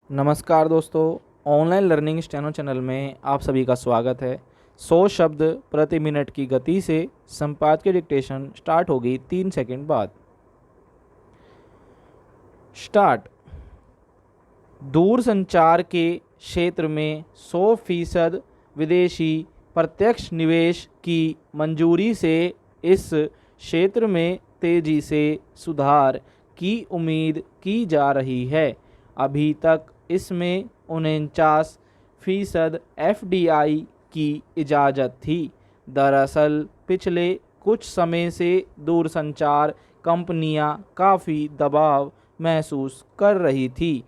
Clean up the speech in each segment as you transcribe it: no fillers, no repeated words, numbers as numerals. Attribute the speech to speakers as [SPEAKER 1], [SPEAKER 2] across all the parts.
[SPEAKER 1] नमस्कार दोस्तों, online learning steno channel में आप सभी का स्वागत है। 100 शब्द प्रति मिनट की गति से संपादकीय डिक्टेशन स्टार्ट होगी 3 सेकंड बाद। स्टार्ट। दूरसंचार के क्षेत्र में 100% विदेशी प्रत्यक्ष निवेश की मंजूरी से इस क्षेत्र में तेजी से सुधार की उम्मीद की जा रही है। अभी तक इसमें 49% एफडीआई की इजाज़त थी। दरअसल पिछले कुछ समय से दूरसंचार कंपनियां काफ़ी दबाव महसूस कर रही थी।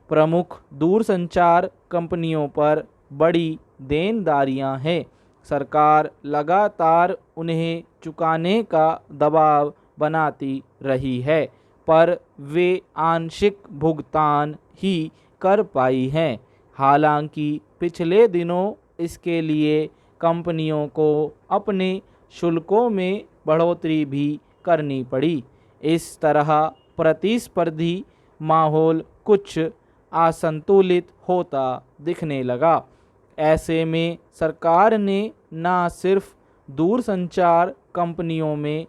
[SPEAKER 1] प्रमुख दूरसंचार कंपनियों पर बड़ी देनदारियां हैं। सरकार लगातार उन्हें चुकाने का दबाव बनाती रही है, पर वे आंशिक भुगतान ही कर पाई हैं। हालांकि पिछले दिनों इसके लिए कंपनियों को अपने शुल्कों में बढ़ोतरी भी करनी पड़ी। इस तरह प्रतिस्पर्धी माहौल कुछ असंतुलित होता दिखने लगा। ऐसे में सरकार ने न सिर्फ दूरसंचार कंपनियों में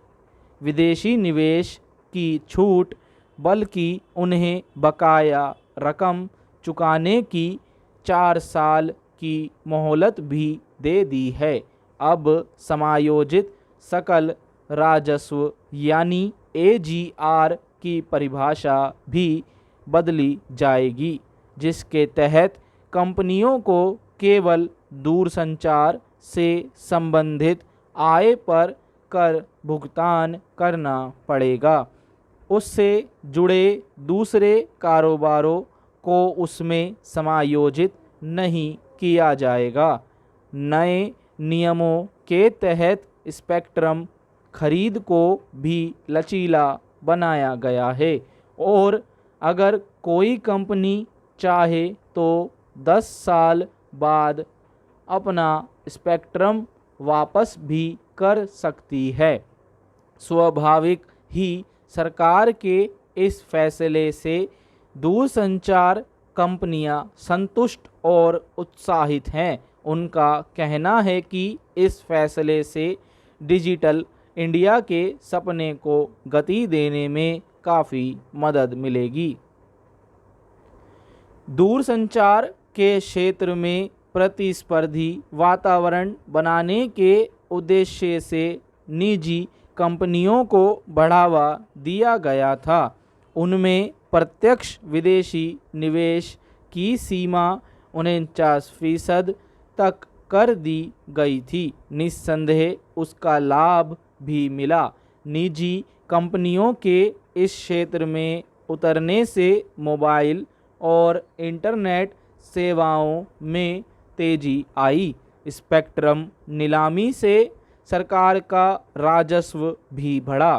[SPEAKER 1] विदेशी निवेश की छूट, बल्कि उन्हें बकाया रकम चुकाने की 4 साल की मोहलत भी दे दी है। अब समायोजित सकल राजस्व यानी एजीआर की परिभाषा भी बदली जाएगी, जिसके तहत कंपनियों को केवल दूरसंचार से संबंधित आय पर कर भुगतान करना पड़ेगा। उससे जुड़े दूसरे कारोबारों को उसमें समायोजित नहीं किया जाएगा। नए नियमों के तहत स्पेक्ट्रम खरीद को भी लचीला बनाया गया है और अगर कोई कंपनी चाहे तो 10 साल बाद अपना स्पेक्ट्रम वापस भी कर सकती है। स्वाभाविक ही सरकार के इस फैसले से दूरसंचार कंपनियां संतुष्ट और उत्साहित हैं। उनका कहना है कि इस फैसले से डिजिटल इंडिया के सपने को गति देने में काफ़ी मदद मिलेगी। दूरसंचार के क्षेत्र में प्रतिस्पर्धी वातावरण बनाने के उद्देश्य से निजी कंपनियों को बढ़ावा दिया गया था। उनमें प्रत्यक्ष विदेशी निवेश की सीमा 49% तक कर दी गई थी। निस्संदेह उसका लाभ भी मिला। निजी कंपनियों के इस क्षेत्र में उतरने से मोबाइल और इंटरनेट सेवाओं में तेजी आई। स्पेक्ट्रम नीलामी से सरकार का राजस्व भी बढ़ा।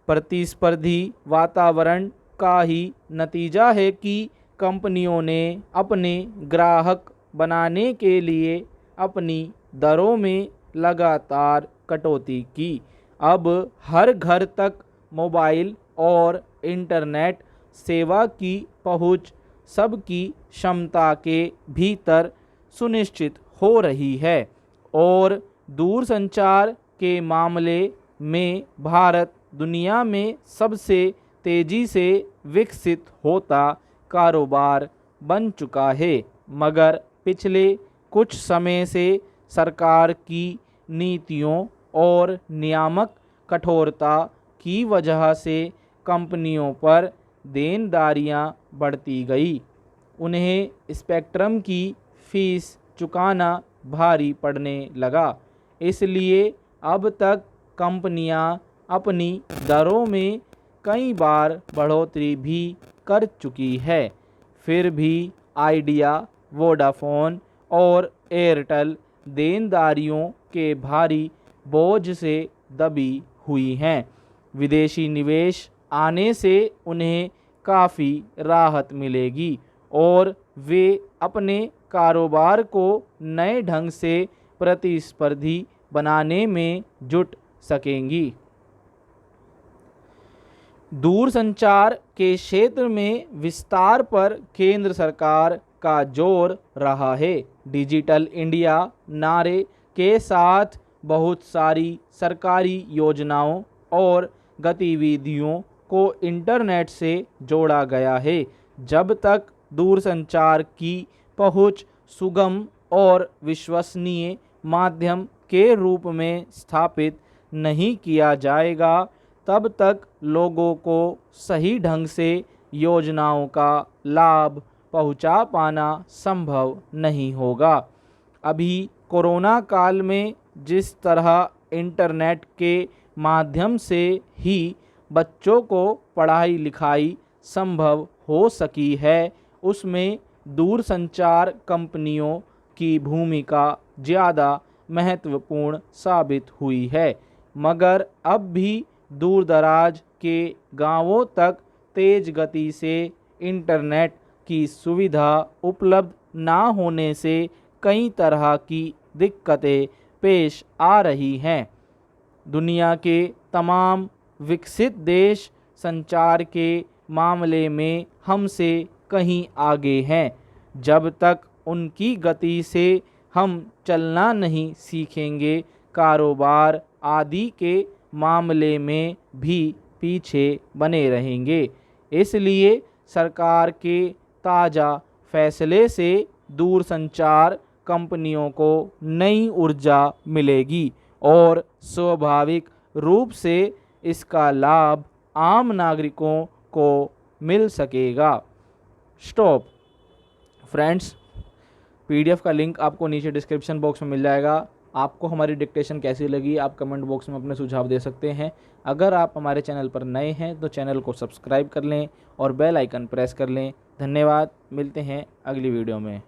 [SPEAKER 1] प्रतिस्पर्धी वातावरण का ही नतीजा है कि कंपनियों ने अपने ग्राहक बनाने के लिए अपनी दरों में लगातार कटौती की। अब हर घर तक मोबाइल और इंटरनेट सेवा की पहुंच सबकी क्षमता के भीतर सुनिश्चित हो रही है और दूरसंचार के मामले में भारत दुनिया में सबसे तेजी से विकसित होता कारोबार बन चुका है। मगर पिछले कुछ समय से सरकार की नीतियों और नियामक कठोरता की वजह से कंपनियों पर देनदारियां बढ़ती गई। उन्हें स्पेक्ट्रम की फीस चुकाना भारी पड़ने लगा। इसलिए अब तक कंपनियां अपनी दरों में कई बार बढ़ोतरी भी कर चुकी है। फिर भी आइडिया, वोडाफोन और एयरटेल देनदारियों के भारी बोझ से दबी हुई हैं। विदेशी निवेश आने से उन्हें काफ़ी राहत मिलेगी और वे अपने कारोबार को नए ढंग से प्रतिस्पर्धी बनाने में जुट सकेंगी। दूरसंचार के क्षेत्र में विस्तार पर केंद्र सरकार का जोर रहा है। डिजिटल इंडिया नारे के साथ बहुत सारी सरकारी योजनाओं और गतिविधियों को इंटरनेट से जोड़ा गया है। जब तक दूरसंचार की पहुंच सुगम और विश्वसनीय माध्यम के रूप में स्थापित नहीं किया जाएगा, तब तक लोगों को सही ढंग से योजनाओं का लाभ पहुंचा पाना संभव नहीं होगा। अभी कोरोना काल में जिस तरह इंटरनेट के माध्यम से ही बच्चों को पढ़ाई लिखाई संभव हो सकी है, उसमें दूरसंचार कंपनियों की भूमिका ज़्यादा महत्वपूर्ण साबित हुई है। मगर अब भी दूर दराज के गांवों तक तेज़ गति से इंटरनेट की सुविधा उपलब्ध ना होने से कई तरह की दिक्कतें पेश आ रही हैं। दुनिया के तमाम विकसित देश संचार के मामले में हमसे कहीं आगे हैं। जब तक उनकी गति से हम चलना नहीं सीखेंगे, कारोबार आदि के मामले में भी पीछे बने रहेंगे। इसलिए सरकार के ताज़ा फैसले से दूरसंचार कंपनियों को नई ऊर्जा मिलेगी और स्वाभाविक रूप से इसका लाभ आम नागरिकों को मिल सकेगा। स्टॉप फ्रेंड्स, पीडीएफ का लिंक आपको नीचे डिस्क्रिप्शन बॉक्स में मिल जाएगा। आपको हमारी डिक्टेशन कैसी लगी आप कमेंट बॉक्स में अपने सुझाव दे सकते हैं। अगर आप हमारे चैनल पर नए हैं तो चैनल को सब्सक्राइब कर लें और बेल आइकन प्रेस कर लें। धन्यवाद, मिलते हैं अगली वीडियो में।